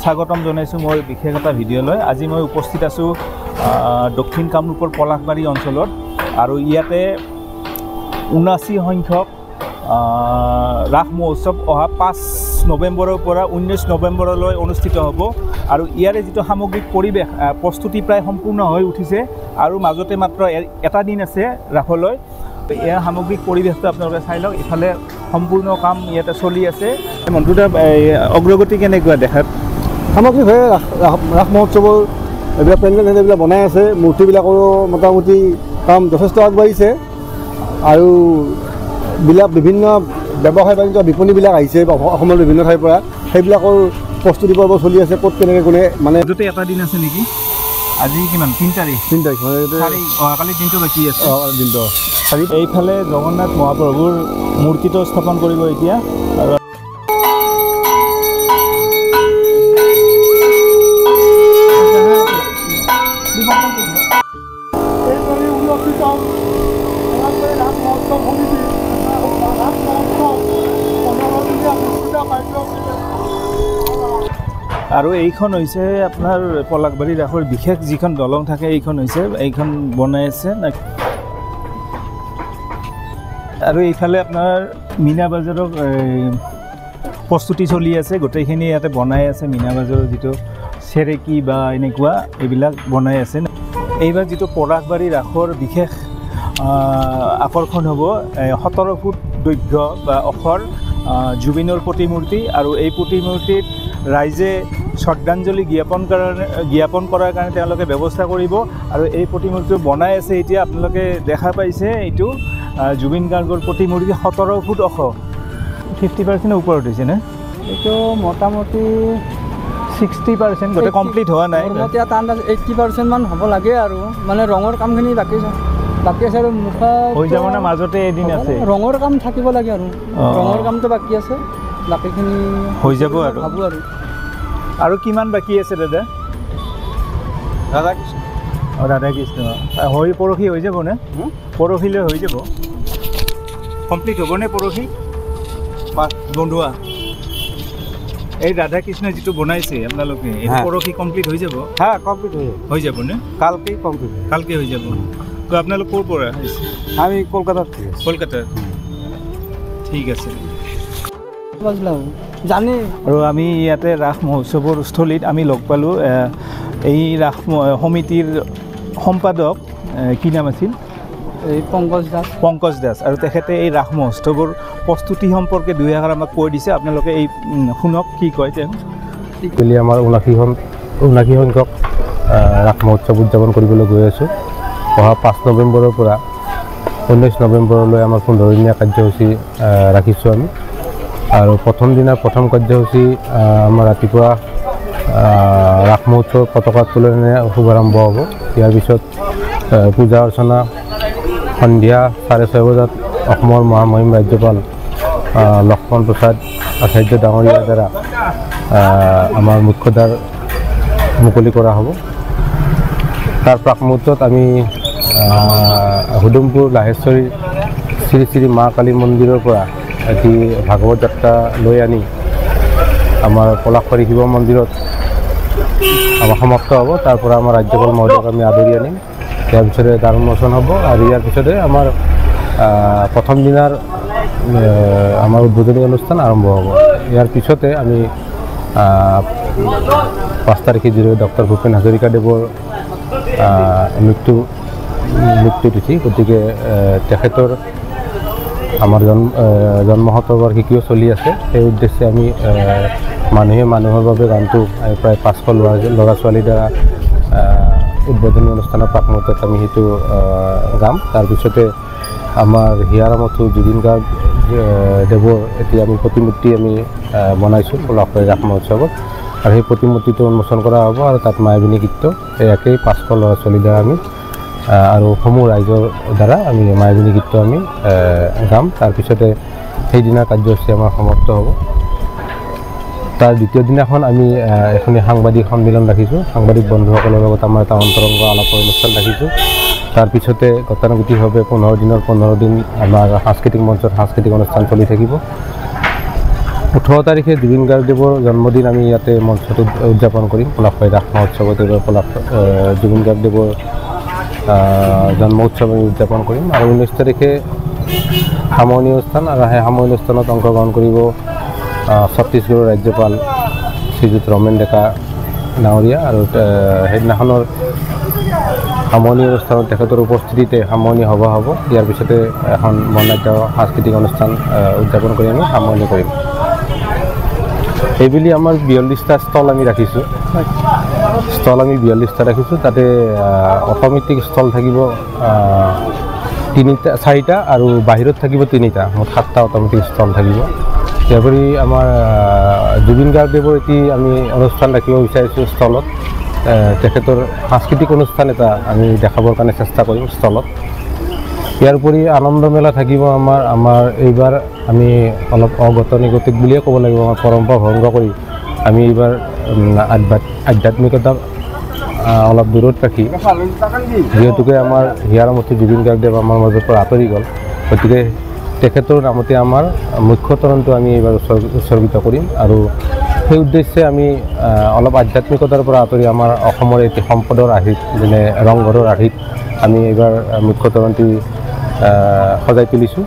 স্বাগতম জনাইছোঁ মই বিশেষ এটা ভিডিঅ'লৈ। আজি মই উপস্থিত আছোঁ দক্ষিণ কামৰূপৰ পলাশবাৰী অঞ্চলত আৰু ইয়াতে ৭৯ সংখ্যক ৰাস মহোৎসৱ অহা ৫ নৱেম্বৰৰ পৰা ১৯ নৱেম্বৰলৈ অনুষ্ঠিত হ'ব আৰু ইয়াৰে যিটো সামগ্ৰিক পৰিৱেশ প্ৰস্তুতি প্ৰায় সম্পূৰ্ণ হৈ উঠিছে আৰু মাজতে মাত্ৰ এটা দিন আছে ৰাসলৈ। ইয়াৰ সামগ্ৰিক পৰিৱেশটো আপোনালোকে চাই লওক। ইফালে সম্পূৰ্ণ কাম ইয়াতে চলি আছে। মন্টুদা, অগ্ৰগতি কেনেকুৱা দেখাত? সামগ্ৰিকভাৱে ৰাস মহোৎসৱৰ এইবিলাক পেণ্ডেল এইবিলাক বনাই আছে। মূৰ্তিবিলাকৰো মোটামুটি কাম যথেষ্ট আগবাঢ়িছে আৰু বিভিন্ন ব্যৱসায় বাণিজ্য বিপণীবিলাক আহিছে অসমৰ বিভিন্ন ঠাইৰ পৰা, সেইবিলাকৰ প্ৰস্তুতি পৰ্ব চলি আছে। ক'ত কেনেকৈ কোনে মানে য'তে এটা দিন আছে নেকি? আজি কিমান? ৩ তাৰিখ। অহাকালি দিনটো বাকী আছে। দিনটো এইফালে জগন্নাথ মহাপ্ৰভুৰ মূৰ্তিটো স্থাপন কৰিব এতিয়া। আৰু এইখন হৈছে আপোনাৰ পলাশবাৰী ৰাসৰ বিশেষ যিখন দলং থাকে, এইখন বনাই আছে। আৰু এইফালে আপোনাৰ মীনা বাজাৰৰ প্ৰস্তুতি চলি আছে। গোটেইখিনি ইয়াতে বনাই আছে। মীনা বাজাৰৰ যিটো চেৰেকী বা এনেকুৱা এইবিলাক বনাই আছে। এইবাৰ যিটো পলাশবাৰী ৰাসৰ বিশেষ আকৰ্ষণ হ'ব ১৭ ফুট দৈৰ্ঘ্য বা অখৰ জুবিনৰ প্ৰতিমূৰ্তি, আৰু এই প্ৰতিমূৰ্তিত ৰাইজে শ্ৰদ্ধাঞ্জলি জ্ঞাপন কৰাৰ কাৰণে তেওঁলোকে ব্যৱস্থা কৰিব। আৰু এই প্ৰতিমূৰ্তিটো বনাই আছে এতিয়া আপোনালোকে দেখা পাইছে। এইটো জুবিন গাৰ্গৰ প্ৰতিমূৰ্তি ১৭ ফুট ওখ, 50% ওপৰত হৈছে নে? এইটো মোটামুটি 60% গোটেই কমপ্লিট হোৱা নাই। 80% মান হ'ব লাগে আৰু মানে ৰঙৰ কামখিনি বাকী আছে আৰু মুখা হৈ যাব না? মাজতে এদিন আছে, ৰঙৰ কাম থাকিব লাগে আৰু ৰঙৰ কামটো বাকী আছে, বাকীখিনি হৈ যাব আৰু ভাবোঁ। আৰু কিমান বাকী আছে দাদা? ৰাধাকৃষ্ণ পৰহি হৈ যাব নে? পৰহিলৈ হৈ যাব, কমপ্লিট হ'বনে পৰহি? বন্ধুৱা এই ৰাধাকৃষ্ণ যিটো বনাইছে আপোনালোকে, এইটো পৰহি কমপ্লিট হৈ যাব? কমপ্লিট হৈ যাব নে? কালকে কমপ্লিট, কালকে হৈ যাব। তো আপোনালোক ক'ৰ পৰা আহিছে? আমি কলকাতাত। ঠিক আছে। জানি আৰু আমি ইয়াতে ৰাস মহোৎসৱৰ স্থলীত আমি লগ পালোঁ এই ৰাস সমিতিৰ সম্পাদক, কি নাম আছিল? এই পংকজ দাস। আৰু তেখেতে এই ৰাস মহোৎসৱৰ প্ৰস্তুতি সম্পৰ্কে দুই এষাৰ আমাক কৈ দিছে। আপোনালোকে এই শুনক কি কয় তেওঁ। আমাৰ ৭৯ সংখ্যক ৰাস মহোৎসৱ উদযাপন কৰিবলৈ গৈ আছোঁ। অহা ৫ নৱেম্বৰৰ পৰা ১৯ নৱেম্বৰলৈ আমাৰ ১৫ দিনীয়া কাৰ্যসূচী ৰাখিছোঁ আমি। আৰু প্ৰথম দিনা প্ৰথম কাৰ্যসূচী আমাৰ ৰাতিপুৱা ৰাস মহোৎসৱ পতাকা উত্তোলনেৰে শুভাৰম্ভ হ'ব। ইয়াৰ পিছত পূজা অৰ্চনা সন্ধিয়া ৬:৩০ বজাত অসমৰ মহামহিম ৰাজ্যপাল লক্ষ্মণ প্ৰসাদ আচাৰ্য ডাঙৰীয়াৰ দ্বাৰা আমাৰ মুখ্যদ্বাৰ মুকলি কৰা হ'ব। তাৰ প্ৰাক মুহূৰ্তত আমি হুদুমপুৰ লাহেশ্বৰী শ্ৰী শ্ৰী মা কালী মন্দিৰৰ পৰা এটি ভাগৱত যাত্ৰা লৈ আনি আমাৰ পলাশবাৰী শিৱ মন্দিৰত আমাৰ সমাপ্ত হ'ব। তাৰ পৰা আমাৰ ৰাজ্যপাল মহোদয়ক আমি আদৰি আনিম। ইয়াৰ পিছতে দ্বাৰ উন্মোচন হ'ব আৰু ইয়াৰ পিছতে আমাৰ প্ৰথম দিনাৰ আমাৰ উদ্বোধনী অনুষ্ঠান আৰম্ভ হ'ব। ইয়াৰ পিছতে আমি ৫ তাৰিখে যিদৰে ডক্টৰ ভূপেন হাজৰিকাদেৱৰ মৃত্যু তিথি, গতিকে তেখেতৰ আমাৰ জন্ম শতবাৰ্ষিকীও চলি আছে। সেই উদ্দেশ্যে আমি মানুহে মানুহৰ বাবে গানটো প্ৰায় ৫০০ ল'ৰা ছোৱালীৰ দ্বাৰা উদ্বোধনী অনুষ্ঠানৰ প্ৰাক মুহূৰ্তত আমি সেইটো গাম। তাৰপিছতে আমাৰ হিয়াৰামঠু জুবিন গাৰ্গ দেৱৰ এতিয়া আমি প্ৰতিমূৰ্তি আমি বনাইছোঁ পলাশবাৰী ৰাস মহোৎসৱত, আৰু সেই প্ৰতিমূৰ্তিটো উন্মোচন কৰা হ'ব। আৰু তাত মায়াবিনী গীত এয়াকেই ৫০০ ল'ৰা ছোৱালীৰ দ্বাৰা আমি আৰু সমূহ ৰাইজৰ দ্বাৰা আমি মায়াবিনী গীতটো আমি গাম। তাৰপিছতে সেইদিনা কাৰ্যসূচী আমাৰ সমাপ্ত হ'ব। তাৰ দ্বিতীয় দিনাখন আমি এখন সাংবাদিক সন্মিলন ৰাখিছোঁ। সাংবাদিক বন্ধুসকলৰ লগত আমাৰ এটা অন্তৰংগ আলাপৰ অনুষ্ঠান ৰাখিছোঁ। তাৰপিছতে গতানুগতিকভাৱে ১৫ দিনৰ ১৫ দিন আমাৰ সাংস্কৃতিক মঞ্চত সাংস্কৃতিক অনুষ্ঠান চলি থাকিব। 18 তাৰিখে জুবিন গাৰ্গদেৱৰ জন্মদিন আমি ইয়াতে মঞ্চত উদযাপন কৰিম পলাশবাৰী ৰাস মহোৎসৱত এইবাৰ জুবিন গাৰ্গদেৱৰ জন্ম উৎসৱ আমি উদযাপন কৰিম আৰু 19 তাৰিখে সামৰণি অনুষ্ঠান আৰু সেই সামৰণি অনুষ্ঠানত অংশগ্ৰহণ কৰিব ছত্তীশগড়ৰ ৰাজ্যপাল শ্ৰীযুত ৰমেন ডেকা ডাঙৰীয়া আৰু সেইদিনাখনৰ সামৰণি অনুষ্ঠানত তেখেতৰ উপস্থিতিতে সামৰণি সভা হ'ব ইয়াৰ পিছতে এখন বৰ্ণাঢ্য সাংস্কৃতিক অনুষ্ঠান উদযাপন কৰি আমি সামৰণি কৰিম এইবুলি আমাৰ 42টা ষ্টল আমি ৰাখিছোঁ ষ্টল আমি 42টা ৰাখিছোঁ তাতে অট'মেটিক ষ্টল থাকিব 4টা আৰু বাহিৰত থাকিব 3টা মুঠ 7টা অট'মেটিক ষ্টল থাকিব ইয়াৰোপৰি আমাৰ জুবিন গাৰ্গদেৱৰ এটি আমি অনুষ্ঠান ৰাখিব বিচাৰিছোঁ ষ্টলত তেখেতৰ সাংস্কৃতিক অনুষ্ঠান এটা আমি দেখাবৰ কাৰণে চেষ্টা কৰিম ষ্টলত ইয়াৰোপৰি আনন্দ মেলা থাকিব আমাৰ এইবাৰ আমি অলপ অগতানুগতিক বুলিয়ে ক'ব লাগিব আমাৰ পৰম্পৰা ভংগ কৰি আমি এইবাৰ আধ্যাত্মিকতা অলপ দূৰত ৰাখি যিহেতুকে আমাৰ হিয়াৰমতি জুবিন গাৰ্গদেৱ আমাৰ মাজৰ পৰা আঁতৰি গ'ল গতিকে তেখেতৰ নামতে আমাৰ মুখ্য তৰণটো আমি এইবাৰ উৎসৰ্গিত কৰিম আৰু সেই উদ্দেশ্যে আমি অলপ আধ্যাত্মিকতাৰ পৰা আঁতৰি আমাৰ অসমৰ এটি সম্পদৰ আৰ্হিত যেনে ৰংঘৰৰ আৰ্হিত আমি এইবাৰ মুখ্য তৰণটি সজাই তুলিছোঁ